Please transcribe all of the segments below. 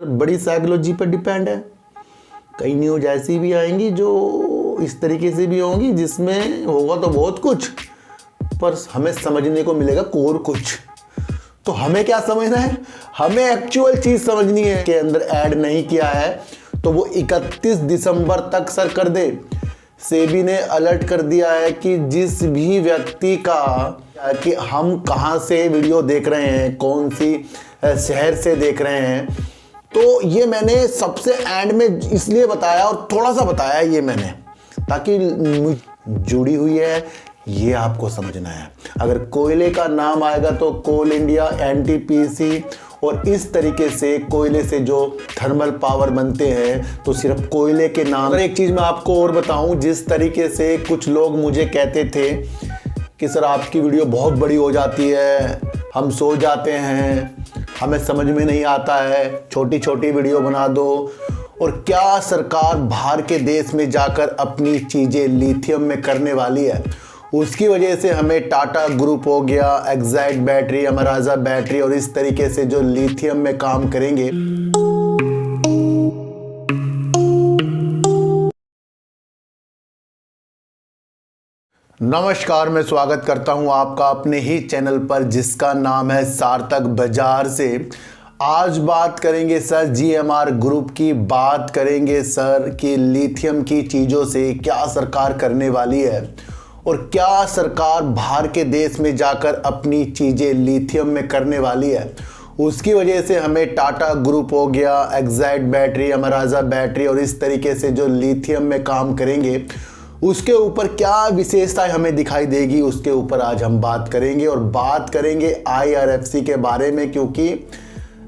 बड़ी साइकोलॉजी पर डिपेंड है। कई न्यूज ऐसी भी आएंगी जो इस तरीके से भी होंगी जिसमें होगा तो बहुत कुछ, पर हमें समझने को मिलेगा कोर कुछ। तो हमें क्या समझना है, हमें एक्चुअल चीज समझनी है। के अंदर ऐड नहीं किया है तो वो 31 दिसंबर तक सर कर दे। सेबी ने अलर्ट कर दिया है कि जिस भी व्यक्ति का कि हम कहां से वीडियो देख रहे हैं, कौन सी शहर से देख रहे हैं, तो ये मैंने सबसे एंड में इसलिए बताया और थोड़ा सा बताया ये मैंने, ताकि जुड़ी हुई है ये आपको समझना है। अगर कोयले का नाम आएगा तो कोल इंडिया, एनटीपीसी और इस तरीके से कोयले से जो थर्मल पावर बनते हैं तो सिर्फ कोयले के नाम। अगर एक चीज़ मैं आपको और बताऊं, जिस तरीके से कुछ लोग मुझे कहते थे कि सर आपकी वीडियो बहुत बड़ी हो जाती है, हम सो जाते हैं, हमें समझ में नहीं आता है, छोटी छोटी वीडियो बना दो। और क्या सरकार बाहर के देश में जाकर अपनी चीज़ें लिथियम में करने वाली है? उसकी वजह से हमें टाटा ग्रुप हो गया, एक्साइट बैटरी, अमराजा बैटरी और इस तरीके से जो लिथियम में काम करेंगे। नमस्कार, मैं स्वागत करता हूं आपका अपने ही चैनल पर जिसका नाम है सार्थक बाजार से। आज बात करेंगे सर जीएमआर ग्रुप की, बात करेंगे सर कि लिथियम की चीज़ों से क्या सरकार करने वाली है और क्या सरकार बाहर के देश में जाकर अपनी चीज़ें लिथियम में करने वाली है। उसकी वजह से हमें टाटा ग्रुप हो गया, एक्साइट बैटरी, अमराजा बैटरी और इस तरीके से जो लिथियम में काम करेंगे उसके ऊपर क्या विशेषताएं हमें दिखाई देगी, उसके ऊपर आज हम बात करेंगे। और बात करेंगे IRFC के बारे में, क्योंकि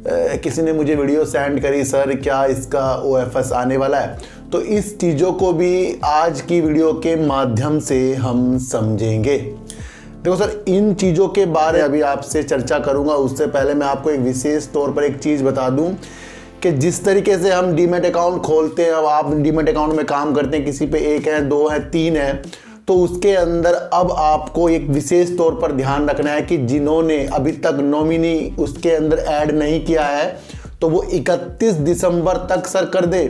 किसी ने मुझे वीडियो सेंड करी, सर क्या इसका OFS आने वाला है, तो इस चीज़ों को भी आज की वीडियो के माध्यम से हम समझेंगे। देखो सर, इन चीज़ों के बारे में अभी आपसे चर्चा करूंगा, उससे पहले मैं आपको एक विशेष तौर पर एक चीज़ बता दूं कि जिस तरीके से हम डीमैट अकाउंट खोलते हैं, अब आप डीमैट अकाउंट में काम करते हैं, किसी पे 1 है, 2 है, 3 है, तो उसके अंदर अब आपको एक विशेष तौर पर ध्यान रखना है कि जिन्होंने अभी तक नॉमिनी उसके अंदर ऐड नहीं किया है तो वो 31 दिसंबर तक सर कर दे।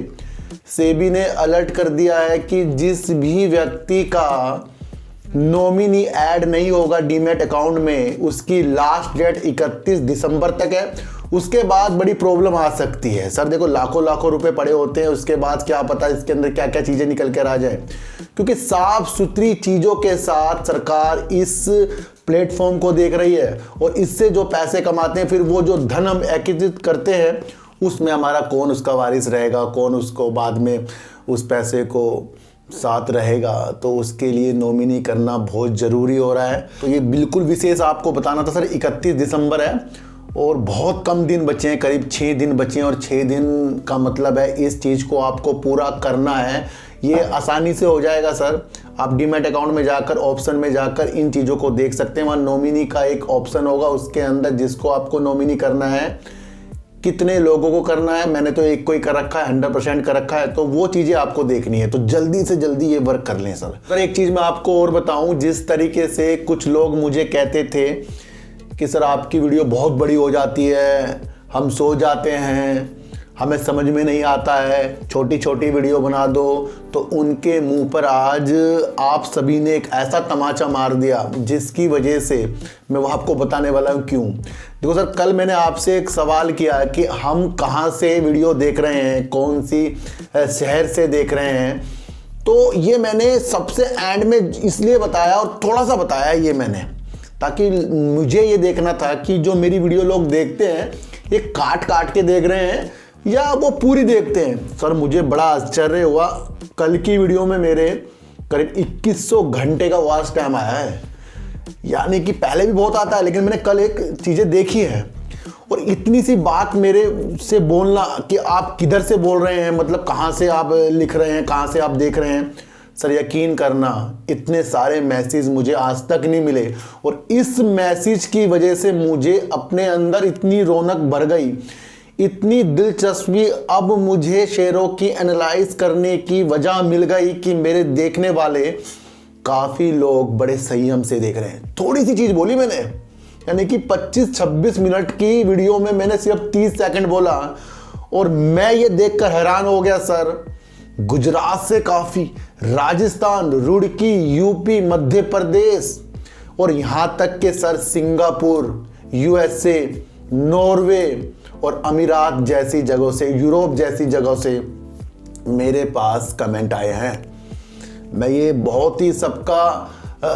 सेबी ने अलर्ट कर दिया है कि जिस भी व्यक्ति का नॉमिनी ऐड नहीं होगा डीमैट अकाउंट में, उसकी लास्ट डेट 31 दिसंबर तक है। उसके बाद बड़ी प्रॉब्लम आ सकती है। सर देखो, लाखों लाखों रुपए पड़े होते हैं, उसके बाद क्या पता इसके अंदर क्या क्या चीज़ें निकल कर आ जाए, क्योंकि साफ सुथरी चीज़ों के साथ सरकार इस प्लेटफॉर्म को देख रही है और इससे जो पैसे कमाते हैं, फिर वो जो धन हम एकत्रित करते हैं उसमें हमारा कौन उसका वारिस रहेगा, कौन उसको बाद में उस पैसे को साथ रहेगा, तो उसके लिए नॉमिनी करना बहुत ज़रूरी हो रहा है। तो ये बिल्कुल विशेष आपको बताना था सर। 31 दिसंबर है और बहुत कम दिन बचे हैं, करीब 6 दिन बचे हैं और 6 दिन का मतलब है इस चीज़ को आपको पूरा करना है। ये आसानी से हो जाएगा सर। आप डीमैट अकाउंट में जाकर ऑप्शन में जाकर इन चीज़ों को देख सकते हैं। वहाँ नॉमिनी का एक ऑप्शन होगा, उसके अंदर जिसको आपको नॉमिनी करना है, कितने लोगों को करना है, मैंने तो एक को ही कर रखा है, 100% कर रखा है, तो वो चीज़ें आपको देखनी है। तो जल्दी से जल्दी ये वर्क कर लें सर। सर एक चीज़ मैं आपको और बताऊं, जिस तरीके से कुछ लोग मुझे कहते थे कि सर आपकी वीडियो बहुत बड़ी हो जाती है, हम सो जाते हैं, हमें समझ में नहीं आता है, छोटी छोटी वीडियो बना दो, तो उनके मुंह पर आज आप सभी ने एक ऐसा तमाचा मार दिया जिसकी वजह से मैं वो आपको बताने वाला हूँ क्यों। देखो सर, कल मैंने आपसे एक सवाल किया कि हम कहाँ से वीडियो देख रहे हैं, कौन सी शहर से देख रहे हैं, तो ये मैंने सबसे एंड में इसलिए बताया और थोड़ा सा बताया ये मैंने, ताकि मुझे ये देखना था कि जो मेरी वीडियो लोग देखते हैं ये काट काट के देख रहे हैं या वो पूरी देखते हैं। सर मुझे बड़ा आश्चर्य हुआ, कल की वीडियो में मेरे करीब 2100 घंटे का वॉच टाइम आया है। यानी कि पहले भी बहुत आता है, लेकिन मैंने कल एक चीज़ें देखी है। और इतनी सी बात मेरे से बोलना कि आप किधर से बोल रहे हैं, मतलब कहाँ से आप लिख रहे हैं, कहाँ से आप देख रहे हैं, सर यकीन करना इतने सारे मैसेज मुझे आज तक नहीं मिले। और इस मैसेज की वजह से मुझे अपने अंदर इतनी रौनक भर गई, इतनी दिलचस्पी अब मुझे शेयरों की एनालाइज करने की वजह मिल गई कि मेरे देखने वाले काफ़ी लोग बड़े संयम से देख रहे हैं। थोड़ी सी चीज़ बोली मैंने, यानी कि 25-26 मिनट की वीडियो में मैंने सिर्फ 30 सेकंड बोला और मैं ये देखकर हैरान हो गया सर, गुजरात से काफ़ी, राजस्थान, रुड़की, यूपी, मध्य प्रदेश और यहाँ तक के सर सिंगापुर, यूएसए, नॉर्वे और अमीरात जैसी जगहों से, यूरोप जैसी जगहों से मेरे पास कमेंट आए हैं। मैं ये बहुत ही सबका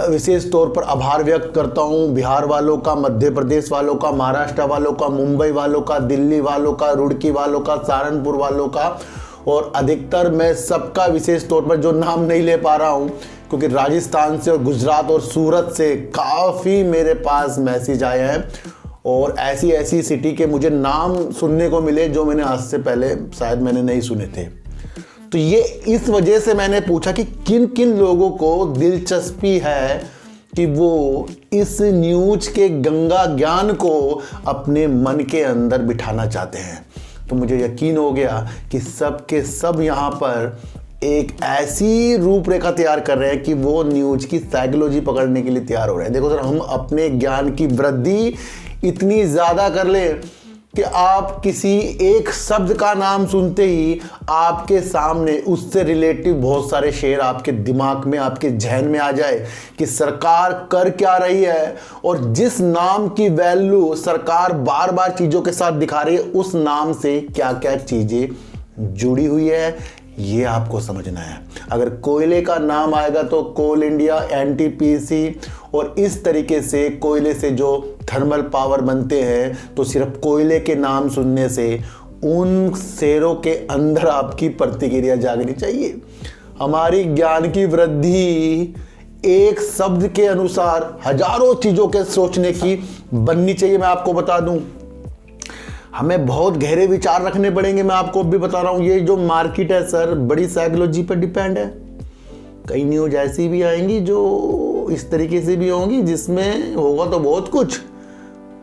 विशेष तौर पर आभार व्यक्त करता हूँ। बिहार वालों का, मध्य प्रदेश वालों का, महाराष्ट्र वालों का, मुंबई वालों का, दिल्ली वालों का, रुड़की वालों का, सहारनपुर वालों का, और अधिकतर मैं सबका विशेष तौर पर जो नाम नहीं ले पा रहा हूँ क्योंकि राजस्थान से और गुजरात और सूरत से काफ़ी मेरे पास मैसेज आए हैं और ऐसी ऐसी सिटी के मुझे नाम सुनने को मिले जो मैंने आज से पहले शायद मैंने नहीं सुने थे। तो ये इस वजह से मैंने पूछा कि किन किन लोगों को दिलचस्पी है कि वो इस न्यूज के गंगा ज्ञान को अपने मन के अंदर बिठाना चाहते हैं। तो मुझे यकीन हो गया कि सब के सब यहाँ पर एक ऐसी रूपरेखा तैयार कर रहे हैं कि वो न्यूज की साइकोलॉजी पकड़ने के लिए तैयार हो रहे हैं। देखो सर, हम अपने ज्ञान की वृद्धि इतनी ज़्यादा कर ले कि आप किसी एक शब्द का नाम सुनते ही आपके सामने उससे रिलेटिव बहुत सारे शेर आपके दिमाग में, आपके जहन में आ जाए कि सरकार कर क्या रही है और जिस नाम की वैल्यू सरकार बार बार चीज़ों के साथ दिखा रही है उस नाम से क्या क्या चीज़ें जुड़ी हुई है, ये आपको समझना है। अगर कोयले का नाम आएगा तो कोल इंडिया, एनटीपीसी और इस तरीके से कोयले से जो थर्मल पावर बनते हैं, तो सिर्फ कोयले के नाम सुनने से उन शेरों के अंदर आपकी प्रतिक्रिया जागनी चाहिए। हमारी ज्ञान की वृद्धि एक शब्द के अनुसार हजारों चीज़ों के सोचने की बननी चाहिए। मैं आपको बता दूं, हमें बहुत गहरे विचार रखने पड़ेंगे। मैं आपको भी बता रहा हूँ, ये जो मार्केट है सर, बड़ी साइकोलॉजी पर डिपेंड है। कई न्यूज ऐसी भी आएंगी जो इस तरीके से भी होंगी जिसमें होगा तो बहुत कुछ,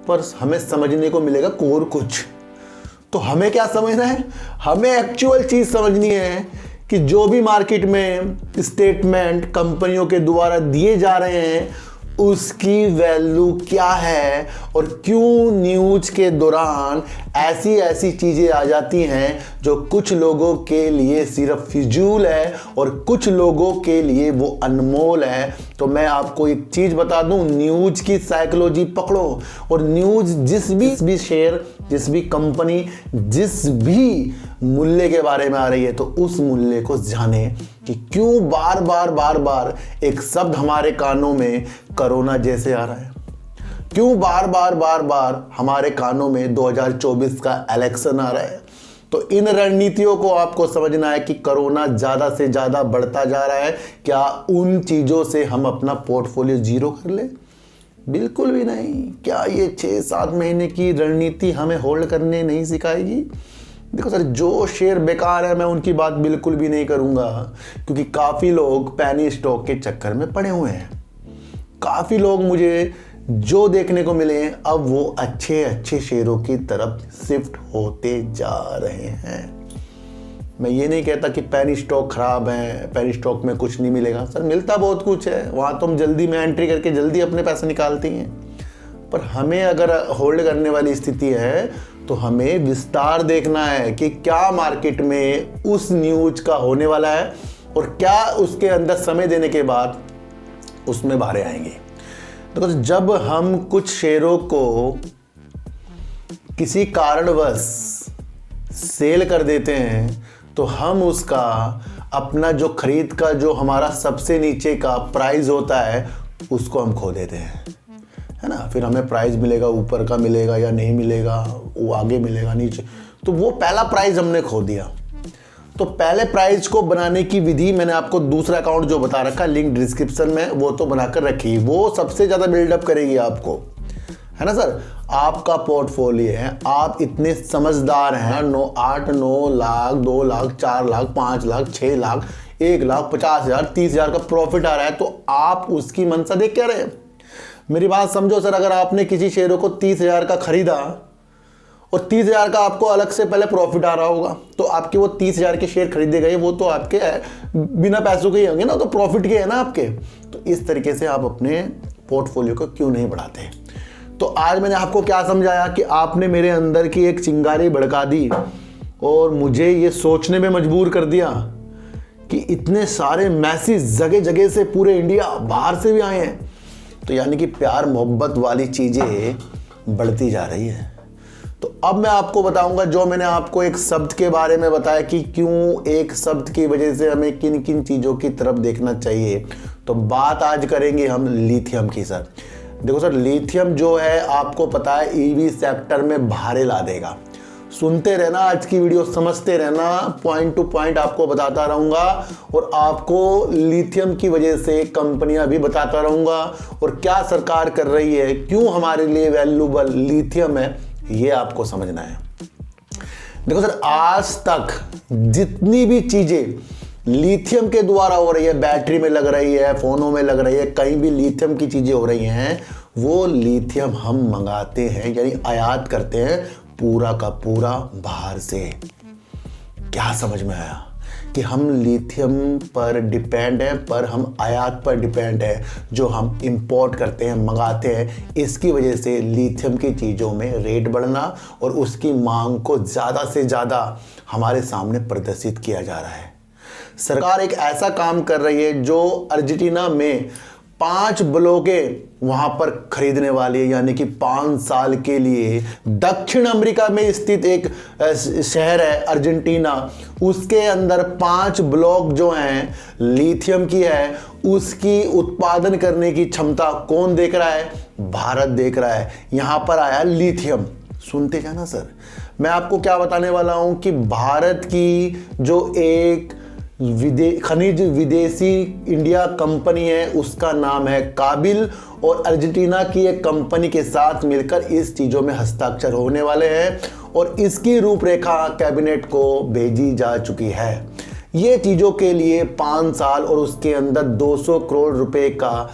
पर हमें समझने को मिलेगा कोर कुछ। तो हमें क्या समझना है? हमें एक्चुअल चीज़ समझनी है कि जो भी मार्केट में स्टेटमेंट कंपनियों के द्वारा दिए जा रहे हैं उसकी वैल्यू क्या है और क्यों न्यूज के दौरान ऐसी ऐसी चीज़ें आ जाती हैं जो कुछ लोगों के लिए सिर्फ फिजूल है और कुछ लोगों के लिए वो अनमोल है। तो मैं आपको एक चीज़ बता दूं, न्यूज की साइकोलॉजी पकड़ो और न्यूज जिस भी शेयर, जिस भी कंपनी, जिस भी मूल्य के बारे में आ रही है तो उस मूल्य को जाने कि क्यों बार बार एक शब्द हमारे कानों में कोरोना जैसे आ रहा है, क्यों बार हमारे कानों में 2024 का इलेक्शन आ रहा है। तो इन रणनीतियों को आपको समझना है कि कोरोना ज़्यादा से ज़्यादा बढ़ता जा रहा है। क्या उन चीज़ों से हम अपना पोर्टफोलियो जीरो कर ले? बिल्कुल भी नहीं। क्या ये 6-7 महीने की रणनीति हमें होल्ड करने नहीं सिखाएगी? देखो सर, जो शेयर बेकार है मैं उनकी बात बिल्कुल भी नहीं करूंगा क्योंकि काफ़ी लोग पैनी स्टॉक के चक्कर में पड़े हुए हैं। काफ़ी लोग मुझे जो देखने को मिले हैं अब वो अच्छे शेयरों की तरफ शिफ्ट होते जा रहे हैं। मैं ये नहीं कहता कि पैनी स्टॉक खराब है, पैनी स्टॉक में कुछ नहीं मिलेगा। सर, मिलता बहुत कुछ है, वहाँ तो हम जल्दी में एंट्री करके जल्दी अपने पैसे निकालते हैं। पर हमें अगर होल्ड करने वाली स्थिति है तो हमें विस्तार देखना है कि क्या मार्केट में उस न्यूज का होने वाला है और क्या उसके अंदर समय देने के बाद उसमें बाहर आएंगे। तो जब हम कुछ शेयरों को किसी कारणवश सेल कर देते हैं तो हम उसका अपना जो खरीद का जो हमारा सबसे नीचे का प्राइस होता है उसको हम खो देते हैं, है ना। फिर हमें प्राइस मिलेगा, ऊपर का मिलेगा या नहीं मिलेगा, वो आगे मिलेगा नीचे, तो वो पहला प्राइस हमने खो दिया। तो पहले प्राइस को बनाने की विधि मैंने आपको दूसरा अकाउंट जो बता रखा, लिंक डिस्क्रिप्शन में, वो तो बनाकर रखी, वो सबसे ज़्यादा बिल्डअप करेगी आपको, है ना सर। आपका पोर्टफोलियो है, आप इतने समझदार हैं, 8-9 लाख, 2 लाख, 4 लाख, 5 लाख, 6 लाख, 1 लाख 50,000, 30,000 का प्रॉफिट आ रहा है, तो आप उसकी मंशा देख क्या रहे हैं? मेरी बात समझो सर, अगर आपने किसी शेयरों को 30,000 का खरीदा और 30,000 का आपको अलग से पहले प्रॉफिट आ रहा होगा, तो आपके वो 30,000 के शेयर खरीदे गए, वो तो आपके बिना पैसों के ही होंगे ना, तो प्रॉफिट के है ना आपके। तो इस तरीके से आप अपने पोर्टफोलियो को क्यों नहीं बढ़ाते? तो आज मैंने आपको क्या समझाया कि आपने मेरे अंदर की एक चिंगारी भड़का दी और मुझे ये सोचने में मजबूर कर दिया कि इतने सारे मैसेज जगह जगह से, पूरे इंडिया बाहर से भी आए हैं। तो यानी कि प्यार मोहब्बत वाली चीज़ें बढ़ती जा रही है। तो अब मैं आपको बताऊंगा, जो मैंने आपको एक शब्द के बारे में बताया कि क्यों एक शब्द की वजह से हमें किन किन चीज़ों की तरफ देखना चाहिए। तो बात आज करेंगे हम लिथियम की। सर देखो सर, लिथियम जो है आपको पता है ईवी सेक्टर में भारे ला देगा। सुनते रहना, आज की वीडियो समझते रहना, पॉइंट टू पॉइंट आपको बताता रहूंगा और आपको लिथियम की वजह से कंपनियां भी बताता रहूंगा और क्या सरकार कर रही है, क्यों हमारे लिए वैल्यूबल लिथियम है, ये आपको समझना है। देखो सर, आज तक जितनी भी चीजें लिथियम के द्वारा हो रही है, बैटरी में लग रही है, फोनों में लग रही है, कहीं भी लिथियम की चीजें हो रही हैं, वो लिथियम हम मंगाते हैं, यानी आयात करते हैं पूरा का पूरा बाहर से। क्या समझ में आया कि हम लिथियम पर डिपेंड हैं, पर हम आयात पर डिपेंड है, जो हम इंपोर्ट करते हैं, मंगाते हैं। इसकी वजह से लिथियम की चीज़ों में रेट बढ़ना और उसकी मांग को ज़्यादा से ज़्यादा हमारे सामने प्रदर्शित किया जा रहा है। सरकार एक ऐसा काम कर रही है जो अर्जेंटीना में 5 ब्लॉकें वहां पर खरीदने वाली है, यानी कि 5 साल के लिए। दक्षिण अमेरिका में स्थित एक शहर है अर्जेंटीना, उसके अंदर 5 ब्लॉक जो हैं लिथियम की है, उसकी उत्पादन करने की क्षमता कौन देख रहा है? भारत देख रहा है। यहां पर आया लिथियम। सुनते जाना सर, मैं आपको क्या बताने वाला हूं कि भारत की जो एक खनिज विदेशी इंडिया कंपनी है, उसका नाम है काबिल, और अर्जेंटीना की एक कंपनी के साथ मिलकर इस चीज़ों में हस्ताक्षर होने वाले हैं और इसकी रूपरेखा कैबिनेट को भेजी जा चुकी है। ये चीज़ों के लिए 5 साल और उसके अंदर 200 करोड़ रुपए का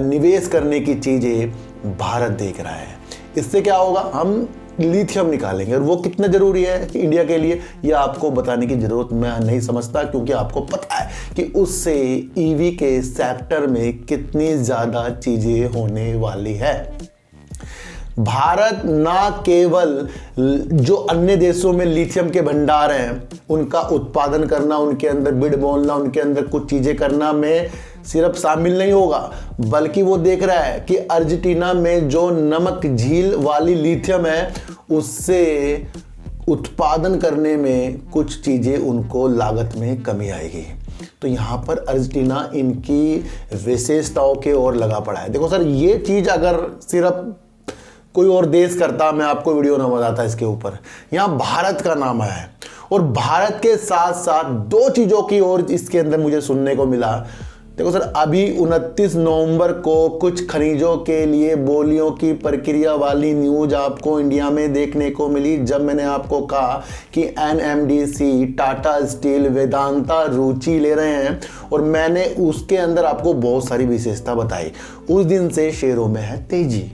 निवेश करने की चीज़ें भारत देख रहा है। इससे क्या होगा, हम लिथियम निकालेंगे और वो कितना जरूरी है कि इंडिया के लिए, यह आपको बताने की जरूरत मैं नहीं समझता, क्योंकि आपको पता है कि उससे ईवी के सेक्टर में कितनी ज़्यादा चीज़ें होने वाली है। भारत ना केवल जो अन्य देशों में लिथियम के भंडार हैं उनका उत्पादन करना, उनके अंदर बिड बोलना, उनके अंदर कुछ चीज़ें करना में सिर्फ शामिल नहीं होगा, बल्कि वो देख रहा है कि अर्जेंटीना में जो नमक झील वाली लिथियम है उससे उत्पादन करने में कुछ चीज़ें उनको लागत में कमी आएगी। तो यहाँ पर अर्जेंटीना इनकी विशेषताओं के ओर लगा पड़ा है। देखो सर, ये चीज़ अगर सिर्फ कोई और देश करता, मैं आपको वीडियो ना बताता इसके ऊपर। यहाँ भारत का नाम आया है और भारत के साथ साथ 2 चीज़ों की ओर इसके अंदर मुझे सुनने को मिला। देखो सर, अभी 29 नवंबर को कुछ खनिजों के लिए बोलियों की प्रक्रिया वाली न्यूज आपको इंडिया में देखने को मिली, जब मैंने आपको कहा कि एनएमडीसी, टाटा स्टील, वेदांता रुचि ले रहे हैं और मैंने उसके अंदर आपको बहुत सारी विशेषता बताई। उस दिन से शेयरों में है तेजी।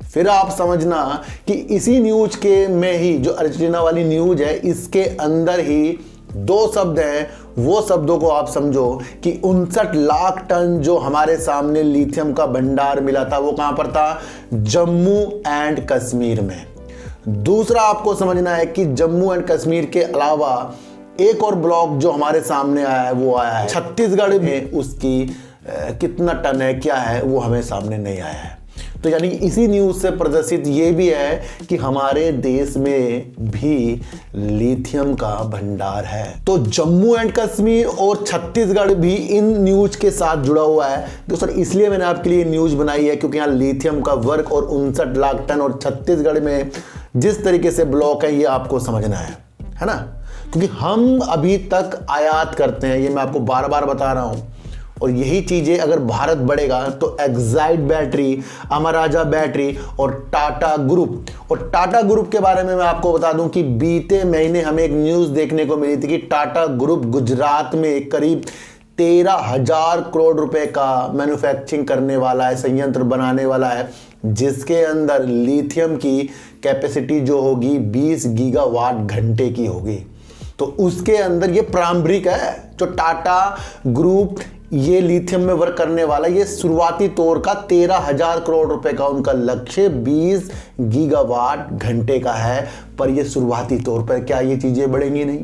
फिर आप समझना कि इसी न्यूज के में ही, जो अर्जेंटीना वाली न्यूज है, इसके अंदर ही 2 शब्द हैं। वो शब्दों को आप समझो कि 59 लाख टन जो हमारे सामने लिथियम का भंडार मिला था, वो कहां पर था? जम्मू एंड कश्मीर में। दूसरा आपको समझना है कि जम्मू एंड कश्मीर के अलावा एक और ब्लॉक जो हमारे सामने आया है, वो आया है छत्तीसगढ़ में। उसकी कितना टन है, क्या है, वो हमें सामने नहीं आया है। तो यानी इसी न्यूज से प्रदर्शित ये भी है कि हमारे देश में भी लिथियम का भंडार है। तो जम्मू एंड कश्मीर और छत्तीसगढ़ भी इन न्यूज के साथ जुड़ा हुआ है। तो सर, इसलिए मैंने आपके लिए न्यूज बनाई है, क्योंकि यहाँ लिथियम का वर्क और 59 लाख टन और छत्तीसगढ़ में जिस तरीके से ब्लॉक है, ये आपको समझना है ना। क्योंकि हम अभी तक आयात करते हैं, ये मैं आपको बार बार बता रहा हूं। और यही चीज़ें अगर भारत बढ़ेगा तो एक्साइड बैटरी, अमर राजा बैटरी और टाटा ग्रुप के बारे में मैं आपको बता दूं कि बीते महीने हमें एक न्यूज़ देखने को मिली थी कि टाटा ग्रुप गुजरात में करीब 13,000 करोड़ रुपए का मैन्युफैक्चरिंग करने वाला है, संयंत्र बनाने वाला है, जिसके अंदर लिथियम की कैपेसिटी जो होगी 20 गीगावाट घंटे की होगी। तो तो उसके अंदर ये प्रारंभिक है जो टाटा ग्रुप ये लिथियम में वर्क करने वाला, ये शुरुआती तौर का 13,000 करोड़ रुपए का उनका लक्ष्य 20 गीगावाट घंटे का है। पर ये शुरुआती तौर पर, क्या ये चीजें बढ़ेंगी? नहीं।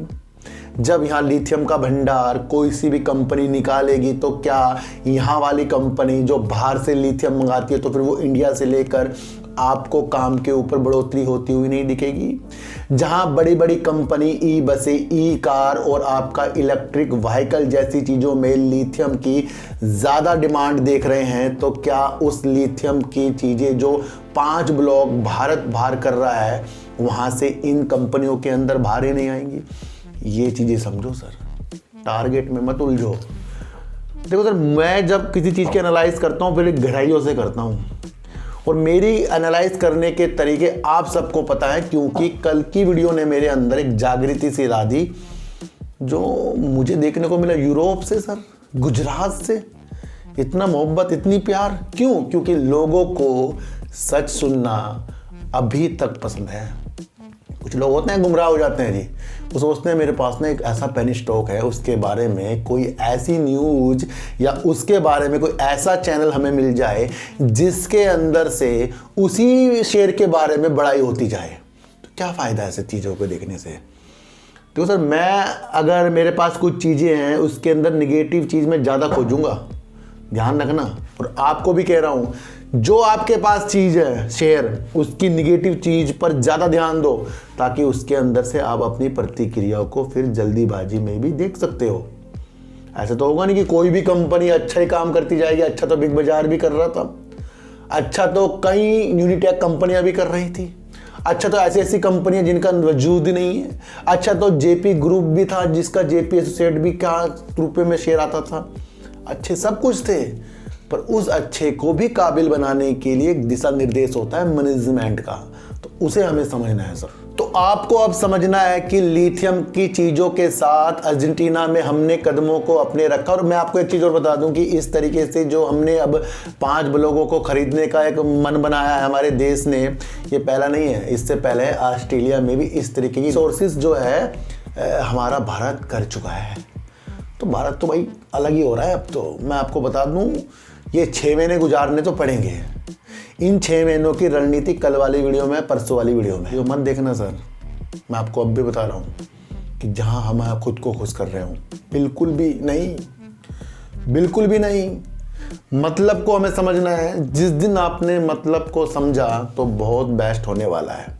जब यहाँ लिथियम का भंडार कोई सी भी कंपनी निकालेगी तो क्या यहाँ वाली कंपनी जो बाहर से लिथियम मंगाती है तो फिर वो इंडिया से लेकर आपको काम के ऊपर बढ़ोतरी होती हुई नहीं दिखेगी? जहाँ बड़ी बड़ी कंपनी ई बसें, ई कार और आपका इलेक्ट्रिक व्हीकल जैसी चीज़ों में लिथियम की ज़्यादा डिमांड देख रहे हैं, तो क्या उस लिथियम की चीज़ें जो 5 ब्लॉक भारत बाहर कर रहा है वहाँ से इन कंपनियों के अंदर बाहर ही नहीं आएंगी? ये चीज़ें समझो सर, टारगेट में मत उलझो। देखो सर, मैं जब किसी चीज़ की एनालाइज करता हूँ पहले गहराइयों से करता हूँ, और मेरी एनालाइज करने के तरीके आप सबको पता है, क्योंकि कल की वीडियो ने मेरे अंदर एक जागृति सी ला दी जो मुझे देखने को मिला यूरोप से सर, गुजरात से। इतना मोहब्बत, इतनी प्यार क्यों? क्योंकि लोगों को सच सुनना अभी तक पसंद है। कुछ लोग होते हैं गुमराह हो जाते हैं जी, वो सोचते हैं मेरे पास ना एक ऐसा पेनी स्टॉक है, उसके बारे में कोई ऐसी न्यूज या उसके बारे में कोई ऐसा चैनल हमें मिल जाए जिसके अंदर से उसी शेयर के बारे में बड़ाई होती जाए, तो क्या फ़ायदा है ऐसी चीज़ों को देखने से? तो सर, मैं अगर मेरे पास कुछ चीज़ें हैं उसके अंदर निगेटिव चीज़ में ज़्यादा खोजूंगा, ध्यान रखना। और आपको भी कह रहा हूँ, जो आपके पास चीज़ है शेयर, उसकी निगेटिव चीज़ पर ज़्यादा ध्यान दो, ताकि उसके अंदर से आप अपनी प्रतिक्रियाओं को फिर जल्दीबाजी में भी देख सकते हो। ऐसा तो होगा नहीं कि कोई भी कंपनी अच्छा ही काम करती जाएगी। अच्छा तो बिग बाजार भी कर रहा था, अच्छा तो कई यूनिटेक कंपनियां भी कर रही थी, अच्छा तो ऐसी ऐसी कंपनियां जिनका वजूद ही नहीं है, अच्छा तो जेपी ग्रुप भी था जिसका जेपी एसोसिएट भी क्या रुपये में शेयर आता था, अच्छे सब कुछ थे। पर उस अच्छे को भी काबिल बनाने के लिए एक दिशा निर्देश होता है मैनेजमेंट का, तो उसे हमें समझना है सर। तो आपको अब समझना है कि लिथियम की चीज़ों के साथ अर्जेंटीना में हमने कदमों को अपने रखा। और मैं आपको एक चीज़ और बता दूं कि इस तरीके से जो हमने अब 5 ब्लॉकों को खरीदने का एक मन बनाया है हमारे देश ने, ये पहला नहीं है। इससे पहले ऑस्ट्रेलिया में भी इस तरीके की सोर्सेज जो है हमारा भारत कर चुका है। तो भारत तो भाई अलग ही हो रहा है अब तो। मैं आपको बता दूं, ये 6 महीने गुजारने तो पड़ेंगे। इन 6 महीनों की रणनीति कल वाली वीडियो में, परसों वाली वीडियो में, जो मत देखना सर। मैं आपको अब भी बता रहा हूँ कि जहाँ हम खुद को खुश कर रहे हो, बिल्कुल भी नहीं, बिल्कुल भी नहीं। मतलब को हमें समझना है। जिस दिन आपने मतलब को समझा तो बहुत बेस्ट होने वाला है।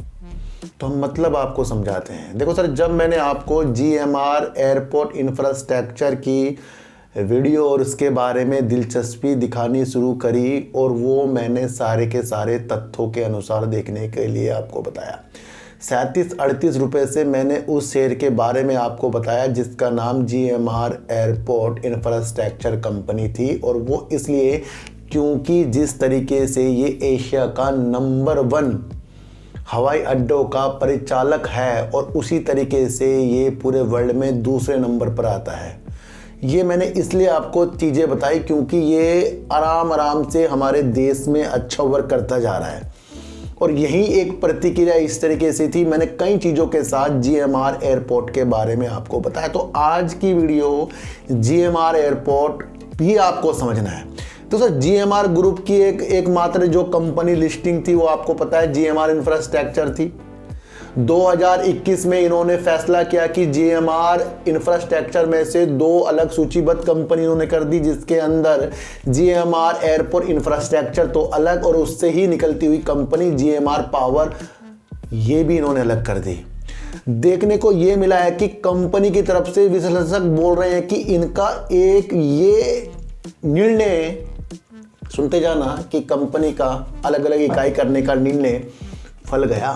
तो हम मतलब आपको समझाते हैं। देखो सर, जब मैंने आपको GMR एयरपोर्ट इंफ्रास्ट्रक्चर की वीडियो और उसके बारे में दिलचस्पी दिखानी शुरू करी, और वो मैंने सारे के सारे तथ्यों के अनुसार देखने के लिए आपको बताया। 37-38 रुपये से मैंने उस शेयर के बारे में आपको बताया जिसका नाम GMR एयरपोर्ट इंफ्रास्ट्रक्चर कंपनी थी। और वो इसलिए क्योंकि जिस तरीके से ये एशिया का नंबर 1 हवाई अड्डों का परिचालक है, और उसी तरीके से ये पूरे वर्ल्ड में दूसरे नंबर पर आता है। ये मैंने इसलिए आपको चीज़ें बताई क्योंकि ये आराम आराम से हमारे देश में अच्छा वर्क करता जा रहा है। और यही एक प्रतिक्रिया इस तरीके से थी। मैंने कई चीज़ों के साथ GMR एयरपोर्ट के बारे में आपको बताया। तो आज की वीडियो GMR एयरपोर्ट भी आपको समझना है। तो सर, GMR ग्रुप की एकमात्र जो कंपनी लिस्टिंग थी वो आपको पता है GMR इंफ्रास्ट्रक्चर थी। 2021 में इन्होंने फैसला किया कि GMR इंफ्रास्ट्रक्चर में से 2 अलग सूचीबद्ध कंपनी इन्होंने कर दी, जिसके अंदर GMR एयरपोर्ट इंफ्रास्ट्रक्चर तो अलग, और उससे ही निकलती हुई कंपनी GMR पावर, ये भी इन्होंने अलग कर दी। देखने को ये मिला है कि कंपनी की तरफ से विश्लेषक बोल रहे हैं कि इनका एक ये निर्णय, सुनते जाना, कि कंपनी का अलग अलग इकाई करने का निर्णय फल गया।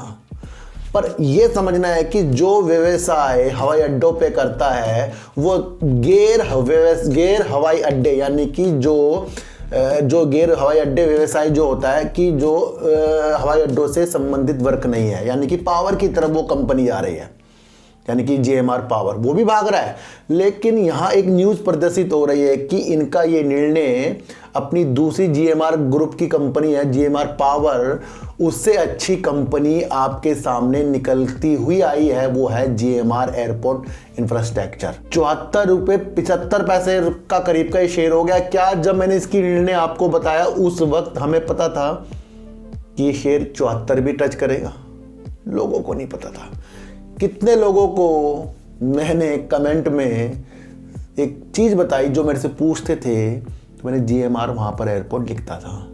पर यह समझना है कि जो व्यवसाय हवाई अड्डों पे करता है वो गैर हवाई अड्डे, यानी कि जो गैर हवाई अड्डे व्यवसाय जो होता है कि जो हवाई अड्डों से संबंधित वर्क नहीं है, यानी कि पावर की तरफ वो कंपनी आ रही है। यानी कि जीएमआर पावर, वो भी भाग रहा है। लेकिन यहाँ एक न्यूज़ प्रदर्शित हो रही है कि इनका ये निर्णय अपनी दूसरी जीएमआर ग्रुप की कंपनी है जीएमआर पावर, उससे अच्छी कंपनी आपके सामने निकलती हुई आई है, वो है जीएमआर एयरपोर्ट इंफ्रास्ट्रक्चर। 74 रुपये 75 पैसे का करीब का ये शेयर हो गया। क्या जब मैंने इसकी निर्णय आपको बताया उस वक्त हमें पता था कि ये शेयर 74 भी टच करेगा? लोगों को नहीं पता था। कितने लोगों को मैंने कमेंट में एक चीज़ बताई जो मेरे से पूछते थे, तो मैंने जीएमआर वहाँ पर एयरपोर्ट लिखता था।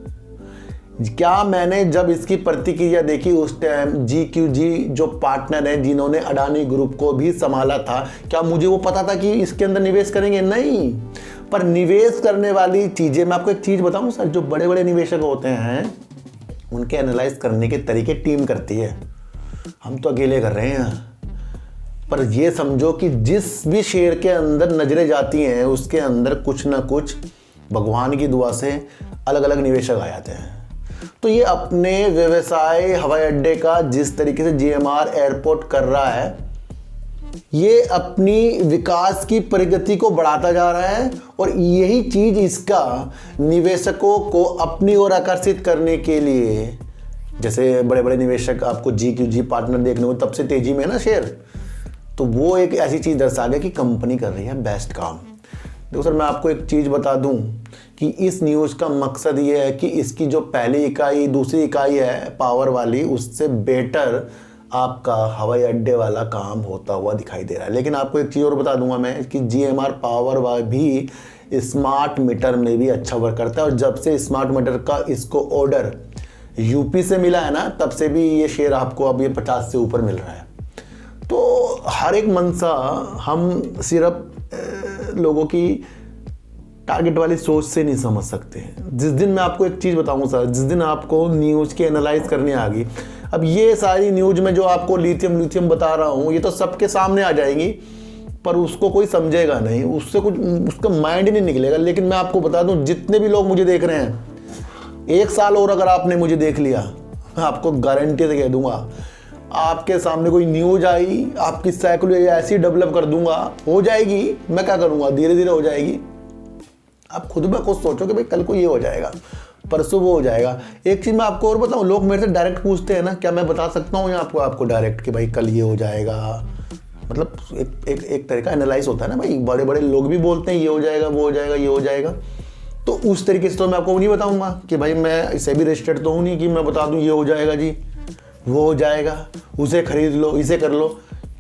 क्या मैंने जब इसकी प्रतिक्रिया देखी उस टाइम GQG जो पार्टनर है जिन्होंने अडानी ग्रुप को भी संभाला था, क्या मुझे वो पता था कि इसके अंदर निवेश करेंगे? नहीं। पर निवेश करने वाली चीज़ें, मैं आपको एक चीज़ बताऊँ सर, जो बड़े बड़े निवेशक होते हैं उनके एनालाइज करने के तरीके टीम करती है, हम तो अकेले कर रहे हैं। पर ये समझो कि जिस भी शेर के अंदर नजरें जाती हैं उसके अंदर कुछ ना कुछ भगवान की दुआ से अलग अलग निवेशक आ जाते हैं। तो ये अपने व्यवसाय हवाई अड्डे का जिस तरीके से जीएमआर एयरपोर्ट कर रहा है, ये अपनी विकास की प्रगति को बढ़ाता जा रहा है और यही चीज इसका निवेशकों को अपनी ओर आकर्षित करने के लिए, जैसे बड़े बड़े निवेशक आपको GQG पार्टनर देखने को तब से तेजी में है ना शेयर, तो वो एक ऐसी चीज़ दर्शा गया कि कंपनी कर रही है बेस्ट काम। देखो सर, मैं आपको एक चीज़ बता दूं कि इस न्यूज़ का मकसद ये है कि इसकी जो पहली इकाई दूसरी इकाई है पावर वाली, उससे बेटर आपका हवाई अड्डे वाला काम होता हुआ दिखाई दे रहा है। लेकिन आपको एक चीज़ और बता दूंगा मैं कि जीएमआर पावर भी स्मार्ट मीटर में भी अच्छा वर्क करता है, और जब से स्मार्ट मीटर का इसको ऑर्डर यूपी से मिला है ना, तब से भी ये शेयर आपको अब ये 50 से ऊपर मिल रहा है। तो हर एक मनसा हम सिर्फ लोगों की टारगेट वाली सोच से नहीं समझ सकते। जिस दिन मैं आपको एक चीज़ बताऊंगा सर, जिस दिन आपको न्यूज़ की एनालाइज करनी आ गई, अब ये सारी न्यूज़ में जो आपको लिथियम बता रहा हूँ ये तो सबके सामने आ जाएंगी, पर उसको कोई समझेगा नहीं, उससे कुछ उसका माइंड ही नहीं निकलेगा। लेकिन मैं आपको बता दूँ, जितने भी लोग मुझे देख रहे हैं, 1 साल और अगर आपने मुझे देख लिया, मैं आपको गारंटी से कह दूंगा, आपके सामने कोई न्यूज आई, आपकी साइकोलॉजी ऐसी डेवलप कर दूंगा, हो जाएगी। मैं क्या करूंगा, धीरे धीरे हो जाएगी। आप खुद में खुद सोचो कि भाई कल को ये हो जाएगा, परसों वो हो जाएगा। एक चीज़ मैं आपको और बताऊं, लोग मेरे से डायरेक्ट पूछते हैं ना, क्या मैं बता सकता हूँ या आपको डायरेक्ट कि भाई कल ये हो जाएगा? मतलब एक तरह का एनालाइज होता है ना भाई, बड़े बड़े लोग भी बोलते हैं ये हो जाएगा, वो हो जाएगा, ये हो जाएगा। तो उस तरीके से तो मैं आपको नहीं बताऊँगा कि भाई मैं इसे भी रजिस्टर्ड तो हूँ नहीं कि मैं बता दूँ ये हो जाएगा जी, वो हो जाएगा, उसे खरीद लो, इसे कर लो।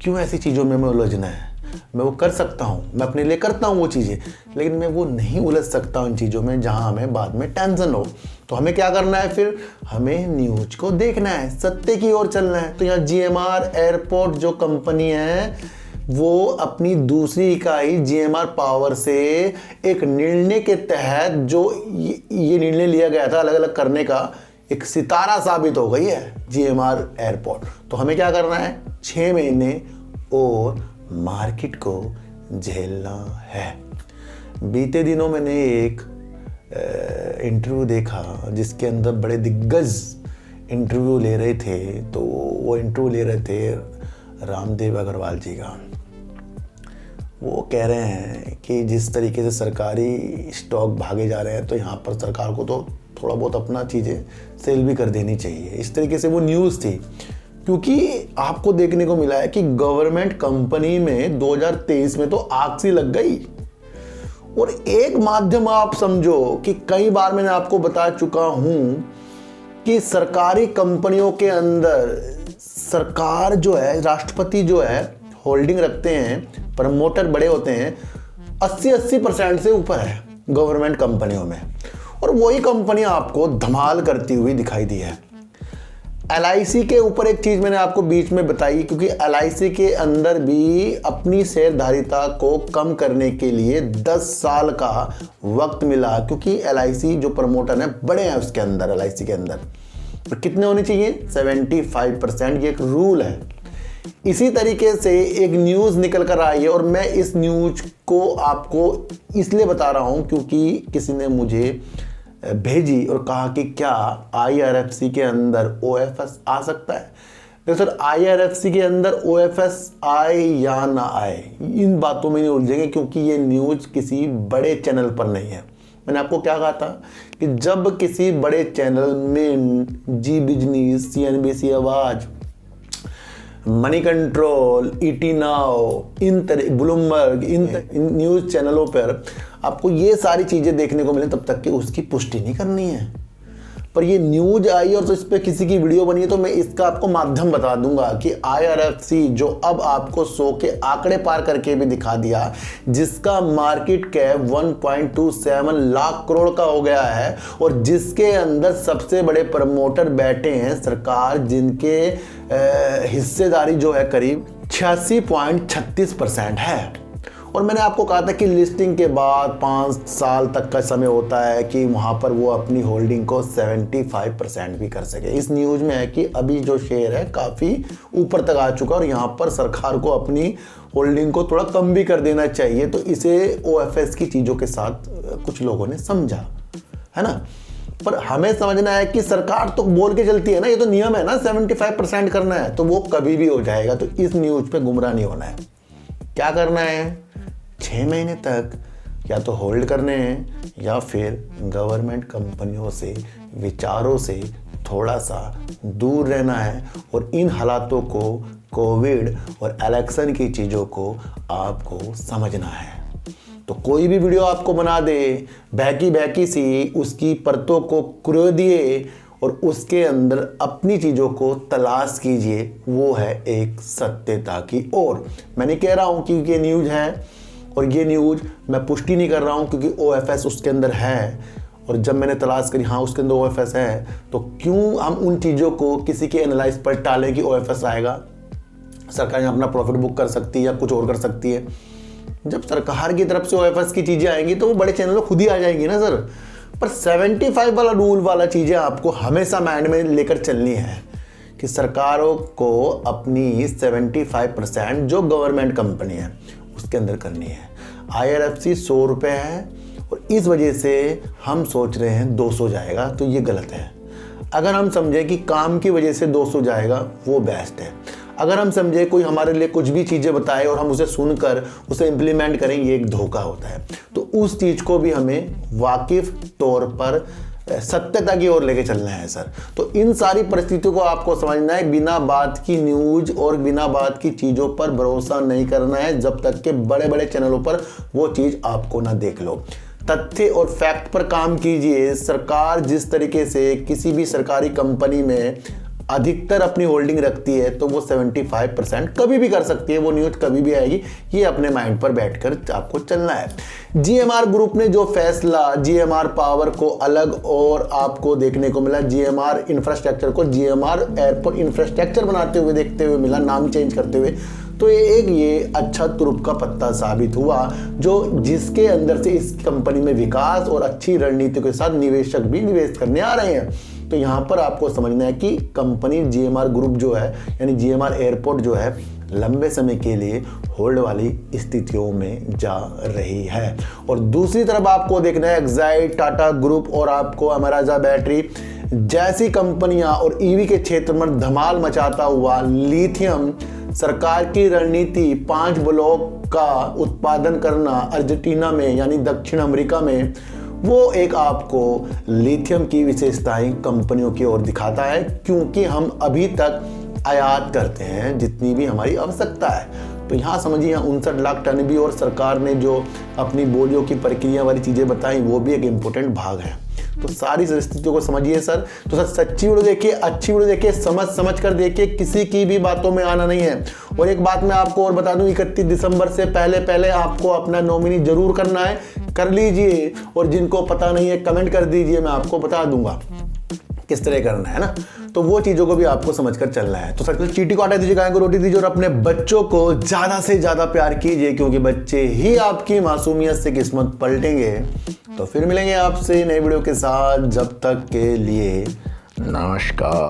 क्यों ऐसी चीज़ों में मैं उलझना है? मैं वो कर सकता हूँ, मैं अपने लिए करता हूँ वो चीज़ें, लेकिन मैं वो नहीं उलझ सकता उन चीज़ों में जहाँ हमें बाद में टेंशन हो। तो हमें क्या करना है फिर? हमें न्यूज को देखना है, सत्य की ओर चलना है। तो यहाँ जीएमआर एयरपोर्ट जो कंपनी है, वो अपनी दूसरी इकाई जीएमआर पावर से एक निर्णय के तहत जो ये निर्णय लिया गया था अलग अलग करने का, एक सितारा साबित हो गई है जीएमआर एयरपोर्ट। तो हमें क्या करना है? 6 महीने और मार्केट को झेलना है। बीते दिनों मैंने एक इंटरव्यू देखा जिसके अंदर बड़े दिग्गज इंटरव्यू ले रहे थे। तो वो इंटरव्यू ले रहे थे रामदेव अग्रवाल जी का। वो कह रहे हैं कि जिस तरीके से सरकारी स्टॉक भागे जा रहे हैं, तो यहाँ पर सरकार को तो थोड़ा बहुत अपना चीज़ें सेल भी कर देनी चाहिए। इस तरीके से वो न्यूज़ थी, क्योंकि आपको देखने को मिला है कि गवर्नमेंट कंपनी में 2023 में तो आग सी लग गई। और एक माध्यम आप समझो कि कई बार मैंने आपको बता चुका हूं कि सरकारी कंपनियों के अंदर सरकार जो है, राष्ट्रपति जो है, होल्डिंग रखते हैं, प्रमोटर बड़े होते हैं, 80% से ऊपर है गवर्नमेंट कंपनियों में। और वही कंपनी आपको धमाल करती हुई दिखाई दी है। LIC के ऊपर एक चीज़ मैंने आपको बीच में बताई, क्योंकि LIC के अंदर भी अपनी शेयरधारिता को कम करने के लिए 10 साल का वक्त मिला, क्योंकि LIC जो प्रमोटर है बड़े हैं उसके अंदर, LIC के अंदर तो कितने होने चाहिए? 75%। ये एक रूल है। इसी तरीके से एक न्यूज़ निकल कर आई है, और मैं इस न्यूज़ को आपको इसलिए बता रहा हूँ क्योंकि किसी ने मुझे भेजी और कहा कि क्या IRFC के अंदर OFS आ सकता है। सर IRFC के अंदर OFS आए या ना आए, इन बातों में नहीं उलझेंगे क्योंकि ये न्यूज़ किसी बड़े चैनल पर नहीं है। मैंने आपको क्या कहा था कि जब किसी बड़े चैनल में जी बिजनेस, CNBC आवाज, मनी कंट्रोल, ET नाउ, इन तरह ब्लूमबर्ग, इन न्यूज़ चैनलों पर आपको ये सारी चीज़ें देखने को मिले तब तक कि उसकी पुष्टि नहीं करनी है। पर ये न्यूज आई और तो इस पर किसी की वीडियो बनी है तो मैं इसका आपको माध्यम बता दूंगा कि IRFC जो अब आपको 100 के आंकड़े पार करके भी दिखा दिया, जिसका मार्केट कैप 1.27 लाख करोड़ का हो गया है और जिसके अंदर सबसे बड़े प्रमोटर बैठे हैं सरकार, जिनके हिस्सेदारी जो है करीब 86.36% है। और मैंने आपको कहा था कि लिस्टिंग के बाद 5 साल तक का समय होता है कि वहाँ पर वो अपनी होल्डिंग को 75% भी कर सके। इस न्यूज़ में है कि अभी जो शेयर है काफ़ी ऊपर तक आ चुका है और यहाँ पर सरकार को अपनी होल्डिंग को थोड़ा कम भी कर देना चाहिए। तो इसे OFS की चीज़ों के साथ कुछ लोगों ने समझा, है ना। पर हमें समझना है कि सरकार तो बोल के चलती है ना, ये तो नियम है ना 75% करना है, तो वो कभी भी हो जाएगा। तो इस न्यूज़ पे गुमराह नहीं होना है। क्या करना है, 6 महीने तक या तो होल्ड करने हैं या फिर गवर्नमेंट कंपनियों से, विचारों से थोड़ा सा दूर रहना है और इन हालातों को, कोविड और इलेक्शन की चीज़ों को आपको समझना है। तो कोई भी वीडियो आपको बना दे बहकी सी, उसकी परतों को कुरेदिए और उसके अंदर अपनी चीज़ों को तलाश कीजिए, वो है एक सत्यता की ओर। मैं नहीं कह रहा हूँ कि ये न्यूज़ है और ये न्यूज़ मैं पुष्टि नहीं कर रहा हूँ क्योंकि OFS उसके अंदर है, और जब मैंने तलाश करी हाँ उसके अंदर OFS है, तो क्यों हम उन चीज़ों को किसी के एनालाइज पर टालें कि OFS आएगा। सरकार अपना प्रॉफिट बुक कर सकती है या कुछ और कर सकती है। जब सरकार की तरफ से OFS की चीज़ें आएंगी तो वो बड़े चैनलों खुद ही आ जाएंगी ना सर। पर 75 वाला रूल वाला चीज़ें आपको हमेशा माइंड में लेकर चलनी है कि सरकारों को अपनी 75% जो गवर्नमेंट कंपनी है उसके अंदर करनी है। IRFC 100 रुपये है और इस वजह से हम सोच रहे हैं 200 जाएगा, तो ये गलत है। अगर हम समझें कि काम की वजह से 200 जाएगा वो बेस्ट है। अगर हम समझे कोई हमारे लिए कुछ भी चीज़ें बताए और हम उसे सुनकर उसे इम्प्लीमेंट करें, ये एक धोखा होता है। तो उस चीज़ को भी हमें वाकिफ तौर पर सत्यता की ओर लेके चलना है सर। तो इन सारी परिस्थितियों को आपको समझना है। बिना बात की न्यूज़ और बिना बात की चीज़ों पर भरोसा नहीं करना है जब तक कि बड़े बड़े चैनलों पर वो चीज़ आपको ना देख लो। तथ्य और फैक्ट पर काम कीजिए। सरकार जिस तरीके से किसी भी सरकारी कंपनी में अधिकतर अपनी होल्डिंग रखती है तो वो 75% कभी भी कर सकती है, वो न्यूज़ कभी भी आएगी। ये अपने माइंड पर बैठकर आपको चलना है। GMR ग्रुप ने जो फैसला GMR पावर को अलग और आपको देखने को मिला, GMR इंफ्रास्ट्रक्चर को GMR एयरपोर्ट इंफ्रास्ट्रक्चर बनाते हुए देखते हुए मिला, नाम चेंज करते हुए, तो ये अच्छा तुरुप का पत्ता साबित हुआ जो जिसके अंदर से इस कंपनी में विकास और अच्छी रणनीति के साथ निवेशक भी निवेश करने आ रहे हैं। तो यहाँ पर आपको समझना है कि कंपनी GMR ग्रुप जो है यानी GMR एयरपोर्ट जो है लंबे समय के लिए होल्ड वाली स्थितियों में जा रही है। और दूसरी तरफ आपको देखना है एक्साइड, टाटा ग्रुप और आपको अमराजा बैटरी जैसी कंपनियां और EV के क्षेत्र में धमाल मचाता हुआ लिथियम, सरकार की रणनीति 5 ब्लॉक का उत्पादन करना अर्जेंटीना में यानी दक्षिण अमेरिका में, वो एक आपको लिथियम की विशेषताएं कंपनियों की ओर दिखाता है क्योंकि हम अभी तक आयात करते हैं जितनी भी हमारी आवश्यकता है। तो यहाँ समझिए 59 लाख टन भी, और सरकार ने जो अपनी बोलियों की प्रक्रिया वाली चीज़ें बताई वो भी एक इम्पोर्टेंट भाग है। तो सारी स्थितियों को समझिए सर। तो सर सच्ची वीडियो देखिए, अच्छी वीडियो देखिए, समझ कर देखिए, किसी की भी बातों में आना नहीं है। और एक बात मैं आपको और बता दूं, 31 दिसंबर से पहले आपको अपना नॉमिनी जरूर करना है, कर लीजिए। और जिनको पता नहीं है कमेंट कर दीजिए, मैं आपको बता दूंगा किस तरह करना है ना। तो वो चीज़ों को भी आपको समझकर चलना है। तो सर चींटी को आटा दीजिए, गाय को रोटी दीजिए और अपने बच्चों को ज़्यादा से ज़्यादा प्यार कीजिए क्योंकि बच्चे ही आपकी मासूमियत से किस्मत पलटेंगे। तो फिर मिलेंगे आपसे नई वीडियो के साथ, जब तक के लिए नमस्कार।